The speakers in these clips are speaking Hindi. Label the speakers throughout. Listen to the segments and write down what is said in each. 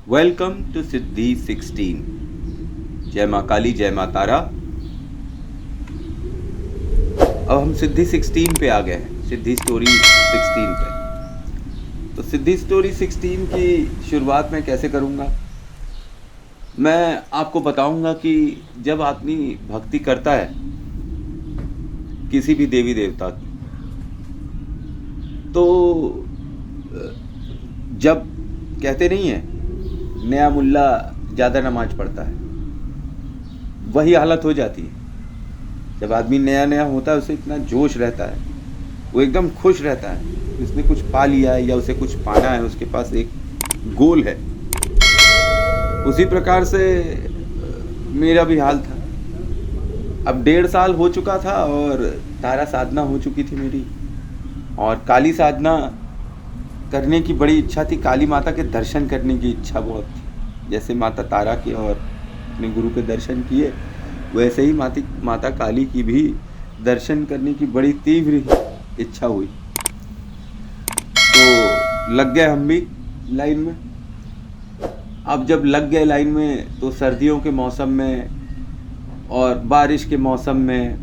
Speaker 1: वेलकम टू सिद्धि 16। जय माँ काली, जय माँ तारा। अब हम सिद्धि 16 पे आ गए हैं, सिद्धि स्टोरी 16 पे। तो सिद्धि स्टोरी 16 की शुरुआत मैं कैसे करूँगा? मैं आपको बताऊंगा कि जब आदमी भक्ति करता है किसी भी देवी देवता की, तो जब कहते नहीं है नया मुल्ला ज़्यादा नमाज पढ़ता है, वही हालत हो जाती है। जब आदमी नया नया होता है उसे इतना जोश रहता है, वो एकदम खुश रहता है, उसने कुछ पा लिया है या उसे कुछ पाना है, उसके पास एक गोल है। उसी प्रकार से मेरा भी हाल था। अब 1.5 साल हो चुका था और तारा साधना हो चुकी थी मेरी, और काली साधना करने की बड़ी इच्छा थी। काली माता के दर्शन करने की इच्छा बहुत थी। जैसे माता तारा के और अपने गुरु के दर्शन किए, वैसे ही माता काली की भी दर्शन करने की बड़ी तीव्र इच्छा हुई। तो लग गए हम भी लाइन में। अब जब लग गए लाइन में तो सर्दियों के मौसम में और बारिश के मौसम में,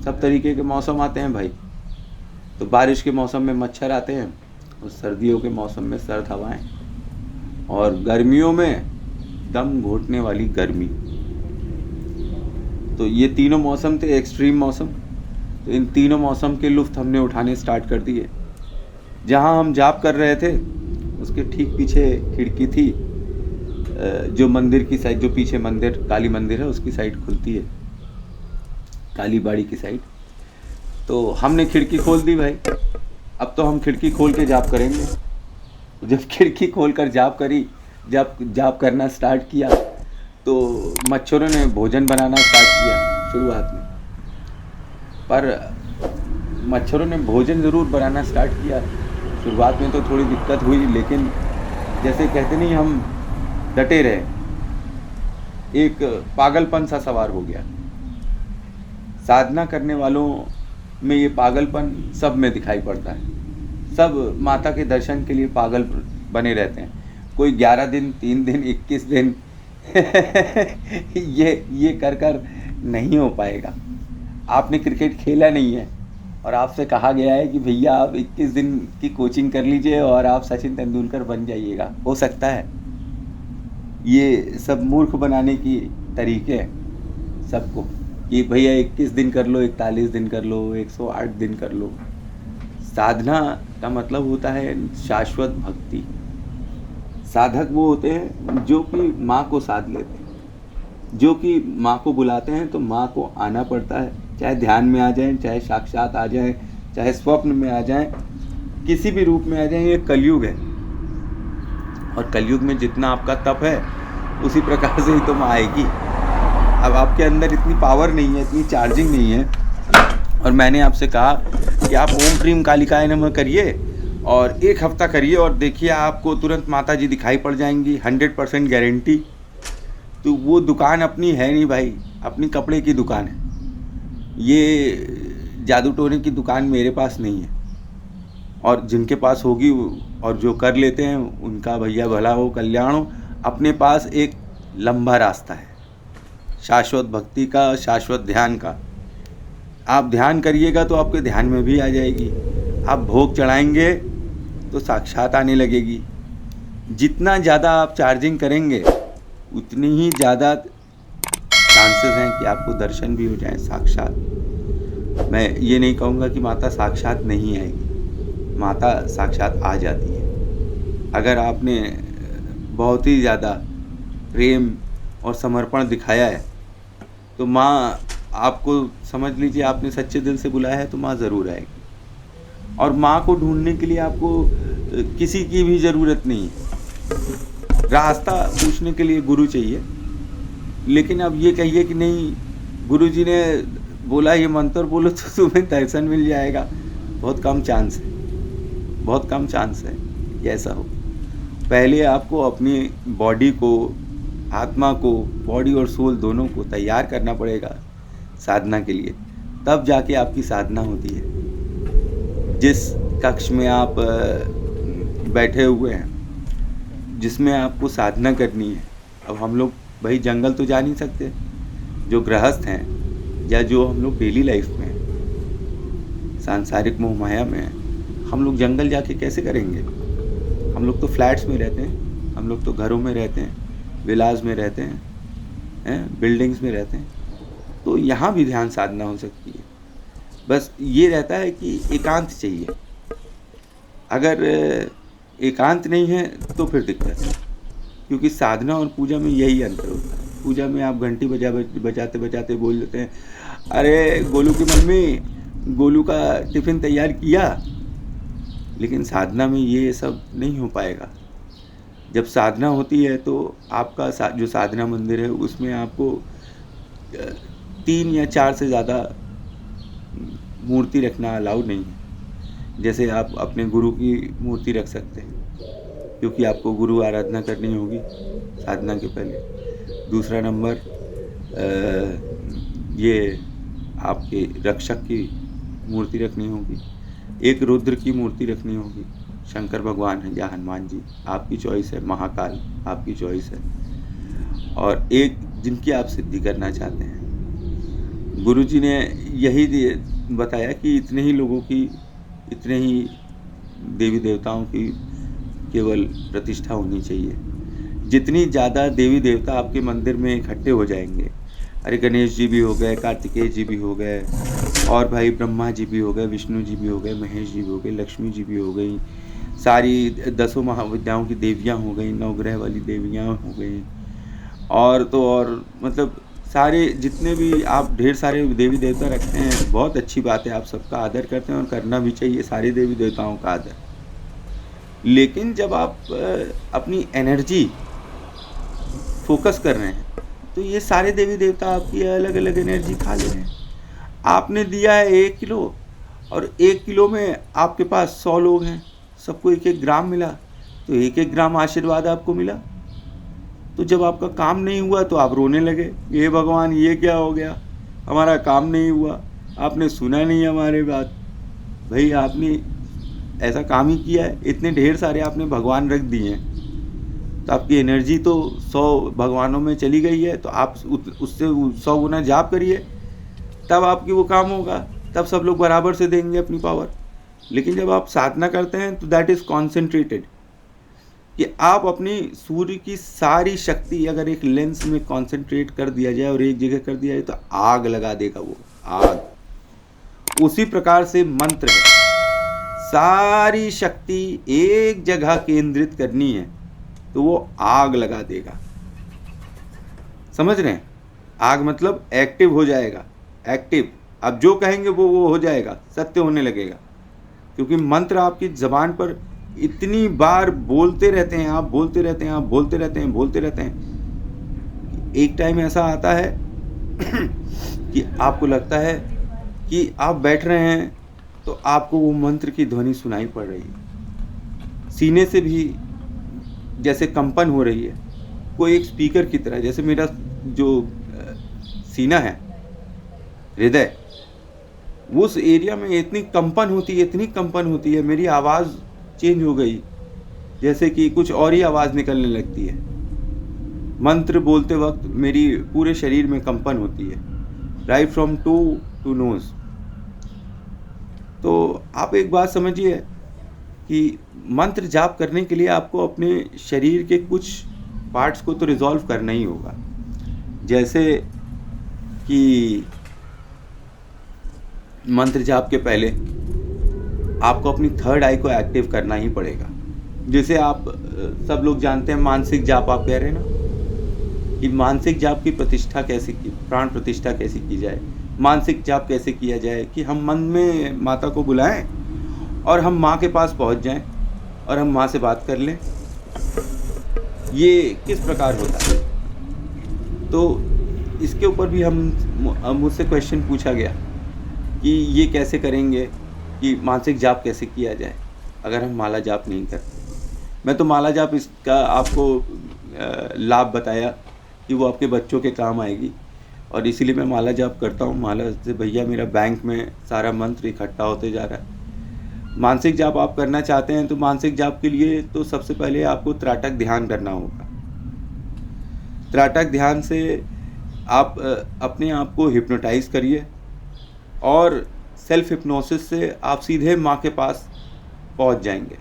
Speaker 1: सब तरीके के मौसम आते हैं भाई। तो बारिश के मौसम में मच्छर आते हैं, और सर्दियों के मौसम में सर्द हवाएं, और गर्मियों में दम घोटने वाली गर्मी। तो ये तीनों मौसम थे, एक्सट्रीम मौसम। तो इन तीनों मौसम के लुत्फ़ हमने उठाने स्टार्ट कर दिए। जहाँ हम जाप कर रहे थे उसके ठीक पीछे खिड़की थी, जो मंदिर की साइड, जो पीछे मंदिर काली मंदिर है उसकी साइड खुलती है, काली बाड़ी की साइड। तो हमने खिड़की खोल दी भाई। अब तो हम खिड़की खोल के जाप करेंगे। जब खिड़की खोल कर जाप करी, जब जाप करना स्टार्ट किया, तो मच्छरों ने भोजन बनाना स्टार्ट किया शुरुआत में। पर मच्छरों ने भोजन ज़रूर बनाना स्टार्ट किया। शुरुआत में तो थोड़ी दिक्कत हुई, लेकिन जैसे कहते नहीं, हम डटे रहे। एक पागलपन सा सवार हो गया। साधना करने वालों में ये पागलपन सब में दिखाई पड़ता है। सब माता के दर्शन के लिए पागल बने रहते हैं। कोई 11 दिन, 3 दिन, 21 दिन ये कर नहीं हो पाएगा। आपने क्रिकेट खेला नहीं है और आपसे कहा गया है कि भैया आप 21 दिन की कोचिंग कर लीजिए और आप सचिन तेंदुलकर बन जाइएगा। हो सकता है? ये सब मूर्ख बनाने की तरीके हैं सबको, कि भैया 21 दिन कर लो, 41 दिन कर लो, 108 दिन कर लो। साधना का मतलब होता है शाश्वत भक्ति। साधक वो होते हैं जो कि माँ को साध लेते हैं, जो कि माँ को बुलाते हैं तो माँ को आना पड़ता है। चाहे ध्यान में आ जाएं, चाहे साक्षात आ जाएं, चाहे स्वप्न में आ जाएं, किसी भी रूप में आ जाएं। ये कलयुग है, और कलयुग में जितना आपका तप है उसी प्रकार से ही तो माँ आएगी। अब आपके अंदर इतनी पावर नहीं है, इतनी चार्जिंग नहीं है। और मैंने आपसे कहा कि आप ओम क्रीम कालिकाय नमः करिए और 1 हफ्ता करिए और देखिए आपको तुरंत माता जी दिखाई पड़ जाएंगी, 100% गारंटी। तो वो दुकान अपनी है नहीं भाई, अपनी कपड़े की दुकान है। ये जादू टोने की दुकान मेरे पास नहीं है। और जिनके पास होगी और जो कर लेते हैं उनका भैया भला हो, कल्याण हो। अपने पास एक लंबा रास्ता है शाश्वत भक्ति का, शाश्वत ध्यान का। आप ध्यान करिएगा तो आपके ध्यान में भी आ जाएगी। आप भोग चढ़ाएंगे तो साक्षात आने लगेगी। जितना ज़्यादा आप चार्जिंग करेंगे उतनी ही ज़्यादा चांसेस हैं कि आपको दर्शन भी हो जाए साक्षात। मैं ये नहीं कहूँगा कि माता साक्षात नहीं आएगी, माता साक्षात आ जाती है। अगर आपने बहुत ही ज़्यादा प्रेम और समर्पण दिखाया है तो माँ आपको, समझ लीजिए आपने सच्चे दिल से बुलाया है तो माँ ज़रूर आएगी। और माँ को ढूंढने के लिए आपको किसी की भी ज़रूरत नहीं है। रास्ता पूछने के लिए गुरु चाहिए। लेकिन अब ये कहिए कि नहीं, गुरु जी ने बोला ये मंत्र बोलो तो तुम्हें दर्शन मिल जाएगा, बहुत कम चांस है, बहुत कम चांस है कि ऐसा हो। पहले आपको अपनी बॉडी को, आत्मा को, बॉडी और सोल दोनों को तैयार करना पड़ेगा साधना के लिए, तब जाके आपकी साधना होती है। जिस कक्ष में आप बैठे हुए हैं, जिसमें आपको साधना करनी है। अब हम लोग भाई जंगल तो जा नहीं सकते, जो गृहस्थ हैं या जो हम लोग डेली लाइफ में हैं, सांसारिक मोह माया में हैं, हम लोग जंगल जाके कैसे करेंगे? हम लोग तो फ्लैट्स में रहते हैं, हम लोग तो घरों में रहते हैं, विलास में रहते हैं, बिल्डिंग्स में रहते हैं। तो यहाँ भी ध्यान साधना हो सकती है। बस ये रहता है कि एकांत चाहिए। अगर एकांत नहीं है तो फिर दिक्कत है, क्योंकि साधना और पूजा में यही अंतर होता है। पूजा में आप घंटी बजाते बजाते बोल देते हैं, अरे गोलू की मम्मी गोलू का टिफ़िन तैयार किया, लेकिन साधना में ये सब नहीं हो पाएगा। जब साधना होती है तो आपका जो साधना मंदिर है उसमें आपको 3 या 4 से ज़्यादा मूर्ति रखना अलाउ नहीं है। जैसे आप अपने गुरु की मूर्ति रख सकते हैं, क्योंकि आपको गुरु आराधना करनी होगी साधना के पहले। दूसरा नंबर ये आपके रक्षक की मूर्ति रखनी होगी। एक रुद्र की मूर्ति रखनी होगी, शंकर भगवान है या हनुमान जी, आपकी चॉइस है, महाकाल आपकी चॉइस है। और एक जिनकी आप सिद्धि करना चाहते हैं। गुरुजी ने यही बताया कि इतने ही लोगों की, इतने ही देवी देवताओं की केवल प्रतिष्ठा होनी चाहिए। जितनी ज़्यादा देवी देवता आपके मंदिर में इकट्ठे हो जाएंगे, अरे गणेश जी भी हो गए, कार्तिकेय जी भी हो गए, और भाई ब्रह्मा जी भी हो गए, विष्णु जी भी हो गए, महेश जी भी हो गए, लक्ष्मी जी भी हो गई, सारी 10 महाविद्याओं की देवियाँ हो गई, नवग्रह वाली देवियाँ हो गई, और तो और मतलब सारे जितने भी आप ढेर सारे देवी देवता रखते हैं। बहुत अच्छी बात है, आप सबका आदर करते हैं और करना भी चाहिए सारे देवी देवताओं का आदर। लेकिन जब आप अपनी एनर्जी फोकस कर रहे हैं तो ये सारे देवी देवता आपकी अलग अलग एनर्जी खा ले रहे हैं। आपने दिया है 1 किलो, और 1 किलो में आपके पास 100 लोग हैं, सबको 1-1 ग्राम मिला, तो 1-1 ग्राम आशीर्वाद आपको मिला। तो जब आपका काम नहीं हुआ तो आप रोने लगे, ये भगवान ये क्या हो गया, हमारा काम नहीं हुआ, आपने सुना नहीं हमारी बात। भाई आपने ऐसा काम ही किया है, इतने ढेर सारे आपने भगवान रख दिए हैं, तो आपकी एनर्जी तो 100 भगवानों में चली गई है। तो आप उससे 100 गुना जाप करिए, तब आपकी वो काम होगा, तब सब लोग बराबर से देंगे अपनी पावर। लेकिन जब आप साधना करते हैं तो दैट इज़ कॉन्सेंट्रेटेड, कि आप अपनी सूर्य की सारी शक्ति अगर एक लेंस में कॉन्सेंट्रेट कर दिया जाए और एक जगह कर दिया जाए तो आग लगा देगा वो आग। उसी प्रकार से मंत्र है, सारी शक्ति एक जगह केंद्रित करनी है तो वो आग लगा देगा। समझ रहे हैं? आग मतलब एक्टिव हो जाएगा, एक्टिव। अब जो कहेंगे वो हो जाएगा, सत्य होने लगेगा, क्योंकि मंत्र आपकी जबान पर इतनी बार बोलते रहते हैं, आप बोलते रहते हैं, आप बोलते रहते हैं, बोलते रहते हैं। एक टाइम ऐसा आता है कि आपको लगता है कि आप बैठ रहे हैं तो आपको वो मंत्र की ध्वनि सुनाई पड़ रही है, सीने से भी जैसे कंपन हो रही है, कोई एक स्पीकर की तरह। जैसे मेरा जो सीना है, हृदय, उस एरिया में इतनी कंपन होती है, इतनी कंपन होती है, मेरी आवाज़ चेंज हो गई, जैसे कि कुछ और ही आवाज़ निकलने लगती है। मंत्र बोलते वक्त मेरी पूरे शरीर में कंपन होती है, right from toe to nose. तो आप एक बात समझिए कि मंत्र जाप करने के लिए आपको अपने शरीर के कुछ पार्ट्स को तो रिजॉल्व करना ही होगा। जैसे कि मंत्र जाप के पहले आपको अपनी थर्ड आई को एक्टिव करना ही पड़ेगा। जैसे आप सब लोग जानते हैं मानसिक जाप, आप कह रहे हैं ना कि मानसिक जाप की प्रतिष्ठा कैसे की, प्राण प्रतिष्ठा कैसे की जाए, मानसिक जाप कैसे किया जाए, कि हम मन में माता को बुलाएं और हम माँ के पास पहुँच जाएं और हम माँ से बात कर लें। ये किस प्रकार होता है? तो इसके ऊपर भी मुझसे क्वेश्चन पूछा गया कि ये कैसे करेंगे, कि मानसिक जाप कैसे किया जाए अगर हम माला जाप नहीं करते। मैं तो माला जाप इसका आपको लाभ बताया कि वो आपके बच्चों के काम आएगी, और इसीलिए मैं माला जाप करता हूँ। माला से भैया मेरा बैंक में सारा मंत्र इकट्ठा होते जा रहा है। मानसिक जाप आप करना चाहते हैं तो मानसिक जाप के लिए तो सबसे पहले आपको त्राटक ध्यान करना होगा। त्राटक ध्यान से आप अपने आप को हिप्नोटाइज करिए और सेल्फ हिप्नोसिस से आप सीधे माँ के पास पहुँच जाएंगे।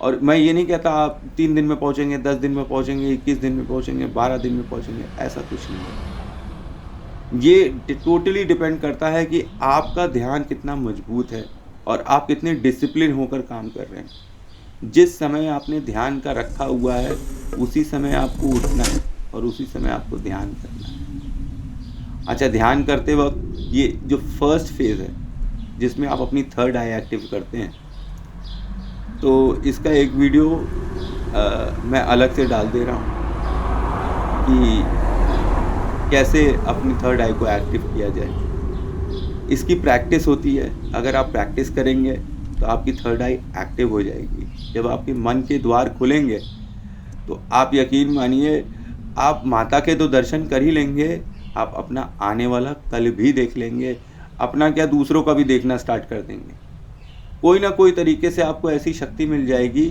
Speaker 1: और मैं ये नहीं कहता आप 3 दिन में पहुँचेंगे, 10 दिन में पहुँचेंगे, 21 दिन में पहुँचेंगे, 12 दिन में पहुँचेंगे, ऐसा कुछ नहीं है। ये टोटली डिपेंड करता है कि आपका ध्यान कितना मजबूत है और आप कितने डिसिप्लिन होकर काम कर रहे हैं। जिस समय आपने ध्यान का रखा हुआ है उसी समय आपको उठना है और उसी समय आपको ध्यान करना है। अच्छा, ध्यान करते वक्त ये जो फर्स्ट फेज़ है जिसमें आप अपनी थर्ड आई एक्टिव करते हैं, तो इसका एक वीडियो मैं अलग से डाल दे रहा हूँ कि कैसे अपनी थर्ड आई को एक्टिव किया जाए। इसकी प्रैक्टिस होती है। अगर आप प्रैक्टिस करेंगे तो आपकी थर्ड आई एक्टिव हो जाएगी। जब आपके मन के द्वार खुलेंगे तो आप यकीन मानिए आप माता के तो दर्शन कर ही लेंगे, आप अपना आने वाला कल भी देख लेंगे, अपना क्या दूसरों का भी देखना स्टार्ट कर देंगे। कोई ना कोई तरीके से आपको ऐसी शक्ति मिल जाएगी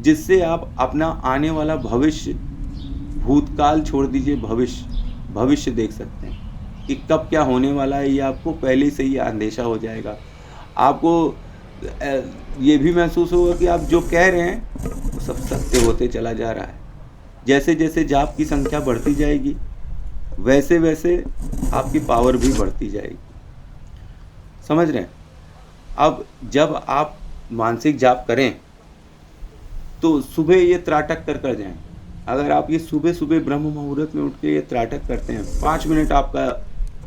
Speaker 1: जिससे आप अपना आने वाला भविष्य, भूतकाल छोड़ दीजिए, भविष्य देख सकते हैं कि कब क्या होने वाला है। ये आपको पहले से ही अंदेशा हो जाएगा। आपको ये भी महसूस होगा कि आप जो कह रहे हैं वो सब सत्य होते चला जा रहा है। जैसे जैसे जाप की संख्या बढ़ती जाएगी वैसे वैसे आपकी पावर भी बढ़ती जाएगी। समझ रहे हैं? अब जब आप मानसिक जाप करें तो सुबह ये त्राटक कर जाएं। अगर आप ये सुबह सुबह ब्रह्म मुहूर्त में उठ के ये त्राटक करते हैं, 5 मिनट आपका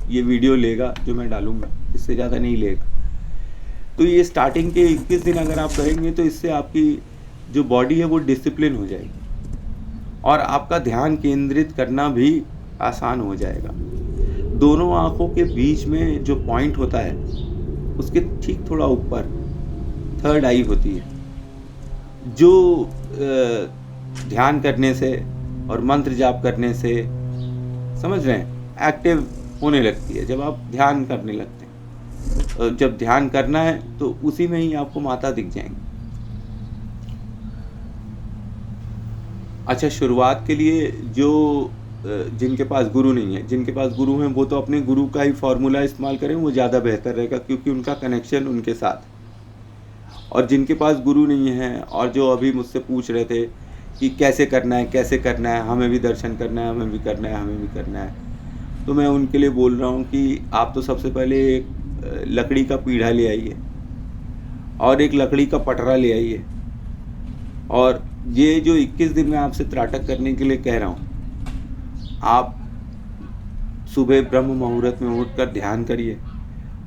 Speaker 1: ये वीडियो लेगा जो मैं डालूंगा, इससे ज़्यादा नहीं लेगा। तो ये स्टार्टिंग के 21 दिन अगर आप करेंगे तो इससे आपकी जो बॉडी है वो डिसिप्लिन हो जाएगी और आपका ध्यान केंद्रित करना भी आसान हो जाएगा। दोनों आँखों के बीच में जो पॉइंट होता है उसके ठीक थोड़ा ऊपर थर्ड आई होती है, जो ध्यान करने से और मंत्र जाप करने से, समझ रहे हैं, एक्टिव होने लगती है। जब आप ध्यान करने लगते हैं, जब ध्यान करना है तो उसी में ही आपको माता दिख जाएंगी। अच्छा, शुरुआत के लिए जो जिनके पास गुरु नहीं है, जिनके पास गुरु हैं वो तो अपने गुरु का ही फॉर्मूला इस्तेमाल करें, वो ज़्यादा बेहतर रहेगा क्योंकि उनका कनेक्शन उनके साथ। और जिनके पास गुरु नहीं है और जो अभी मुझसे पूछ रहे थे कि कैसे करना है, हमें भी दर्शन करना है, हमें भी करना है, तो मैं उनके लिए बोल रहा हूँ कि आप तो सबसे पहले एक लकड़ी का पीढ़ा ले आइए और एक लकड़ी का पटरा ले आइए। और ये जो 21 दिन में आपसे त्राटक करने के लिए कह रहा हूँ, आप सुबह ब्रह्म मुहूर्त में उठकर ध्यान करिए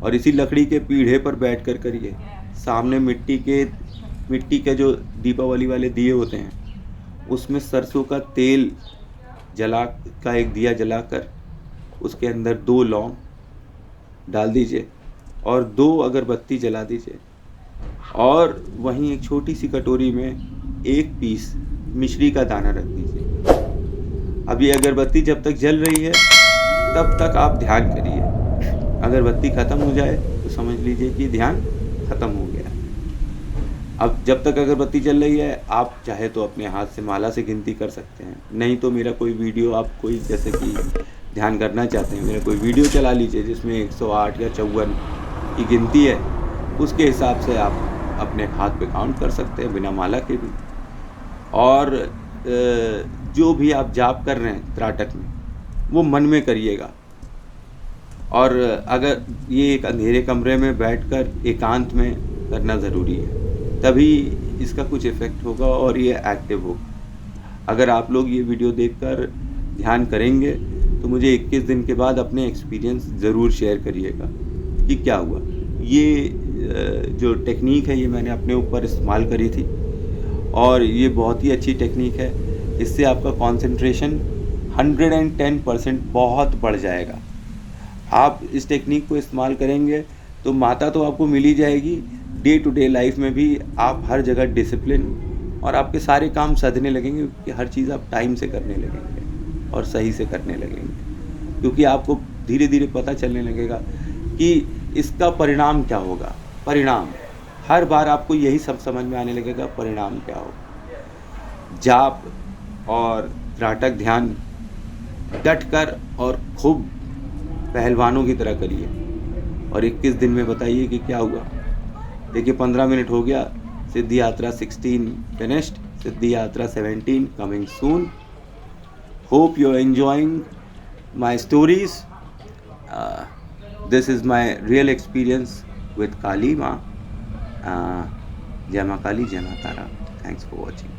Speaker 1: और इसी लकड़ी के पीढ़े पर बैठकर करिए। सामने मिट्टी के जो दीपावली वाले दिए होते हैं उसमें सरसों का तेल का एक दिया जलाकर उसके अंदर 2 लौंग डाल दीजिए और 2 अगरबत्ती जला दीजिए और वहीं एक छोटी सी कटोरी में 1 पीस मिश्री का दाना रख दीजिए। अब ये अगरबत्ती जब तक जल रही है तब तक आप ध्यान करिए। अगरबत्ती ख़त्म हो जाए तो समझ लीजिए कि ध्यान ख़त्म हो गया। अब जब तक अगरबत्ती चल रही है आप चाहे तो अपने हाथ से माला से गिनती कर सकते हैं, नहीं तो मेरा कोई वीडियो, आप कोई जैसे कि ध्यान करना चाहते हैं, मेरा कोई वीडियो चला लीजिए जिसमें 108 या 54 की गिनती है, उसके हिसाब से आप अपने हाथ पे काउंट कर सकते हैं बिना माला के भी। और जो भी आप जाप कर रहे हैं त्राटक में वो मन में करिएगा। और अगर ये एक अंधेरे कमरे में बैठकर एकांत में करना ज़रूरी है, तभी इसका कुछ इफ़ेक्ट होगा और ये एक्टिव होगा। अगर आप लोग ये वीडियो देखकर ध्यान करेंगे तो मुझे 21 दिन के बाद अपने एक्सपीरियंस ज़रूर शेयर करिएगा कि क्या हुआ। ये जो टेक्निक है ये मैंने अपने ऊपर इस्तेमाल करी थी और ये बहुत ही अच्छी टेक्निक है। इससे आपका कंसंट्रेशन 110% बहुत बढ़ जाएगा। आप इस टेक्निक को इस्तेमाल करेंगे तो माता तो आपको मिल ही जाएगी, डे टू डे लाइफ में भी आप हर जगह डिसिप्लिन और आपके सारे काम सधने लगेंगे क्योंकि हर चीज़ आप टाइम से करने लगेंगे और सही से करने लगेंगे, क्योंकि आपको धीरे धीरे पता चलने लगेगा कि इसका परिणाम क्या होगा। परिणाम हर बार आपको यही सब समझ में आने लगेगा परिणाम क्या हो। जाप और त्राटक ध्यान डट कर और खूब पहलवानों की तरह करिए और 21 दिन में बताइए कि क्या हुआ। देखिए 15 मिनट हो गया। सिद्धि यात्रा 16 finished, Siddhi Yatra 17 coming soon. Hope you are enjoying my stories. This is my real experience with Kali Ma. Jai Ma Kali, Jai Ma Tara. Thanks for watching.